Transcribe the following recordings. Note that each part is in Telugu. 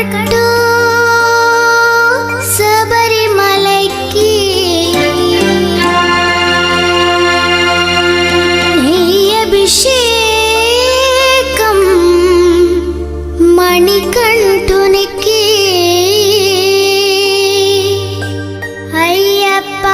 కట్టు శబరిమలైకి అభిషేకం మణికంఠునికి అయ్యప్ప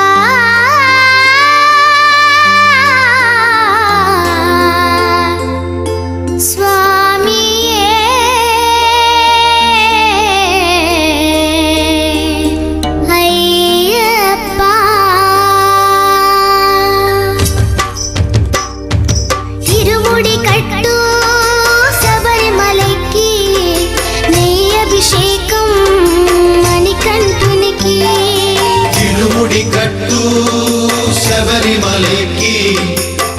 శబరిమలైకి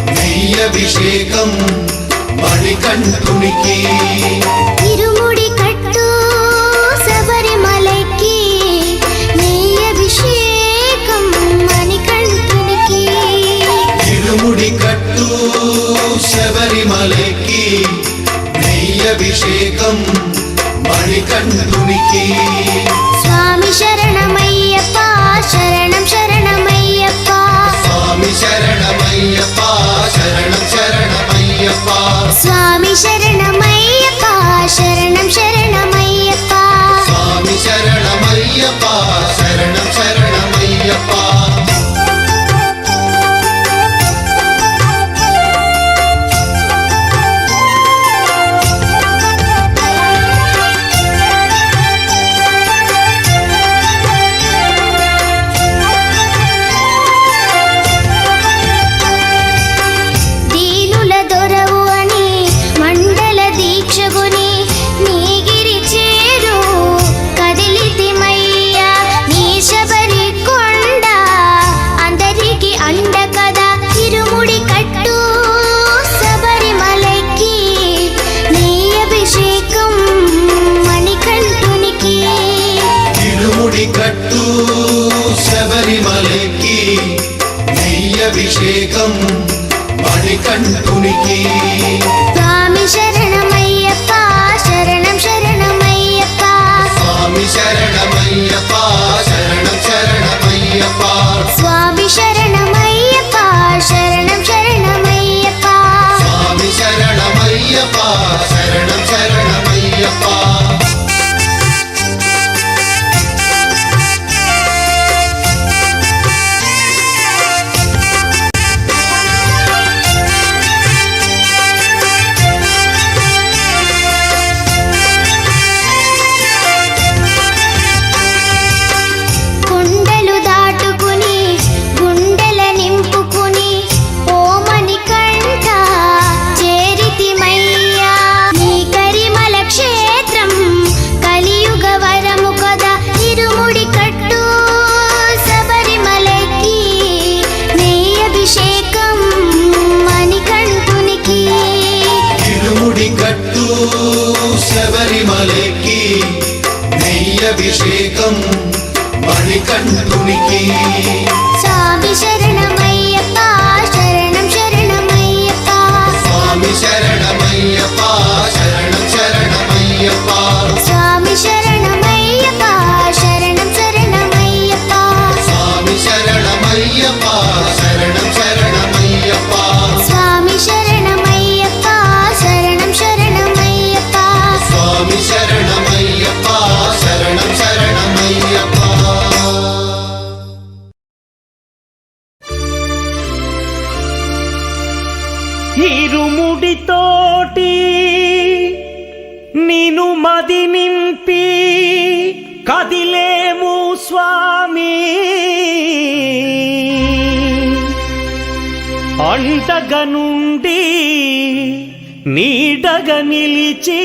నెయ్యభిషేకం మణికంఠునికి ఇరుముడి కట్టు శబరిమలైకి నెయ్యభిషేకం మణికంఠునికి ఇరుముడి కట్టు శబరిమలైకి నెయ్యభిషేకం మణికంఠునికి స్వామి శరణమయ్యప్ప శరణం శరణమయ్యప్ప స్వామి శరణమయ్యప్ప శరణం శరణమయ్యప్ప స్వామి శరణమయ్యప్ప శరణం శరణమయ్యప్ప స్వామి శరణమయ్యప్ప శరణం శరణమయ్యప్ప కట్టు శబరిమలైకి నెయ్యభిషేకం మణికంఠునికి స్వామి శరణమయ్యప్ప శరణం శరణమయ్యప్ప స్వామి శరణమయ్యప్ప శరణం శరణమయ్యప్ప స్వామి శరణమయ్యప్ప శరణం శరణమయ్యప్ప స్వామి శరణమయ్యప్ప శరణం శరణమయ్యప్ప కట్టు శబరిమలైకి నెయ్యభిషేకం మణికంఠునికి స్వామి శరణమయ్యప్ప శరణం శరణమయ్యప్ప స్వామి శరణమయ్యప్ప శరణం శరణమయ్యప్ప స్వామి శరణమయ్యప్ప శరణం శరణమయ్యప్ప స్వామి శరణమయ్యప్ప శరణం శరణమయ్యప్ప స్వామి శరణమయ్యప్ప శరణం శరణమయ్యప్ప స్వామి శరణమయ్యప్ప శరణం శరణమయ్యప్ప ఇరుముడితోటి నిను మది నింపి కదిలేము స్వామి అంటగ నుండి నీడగ నిలిచి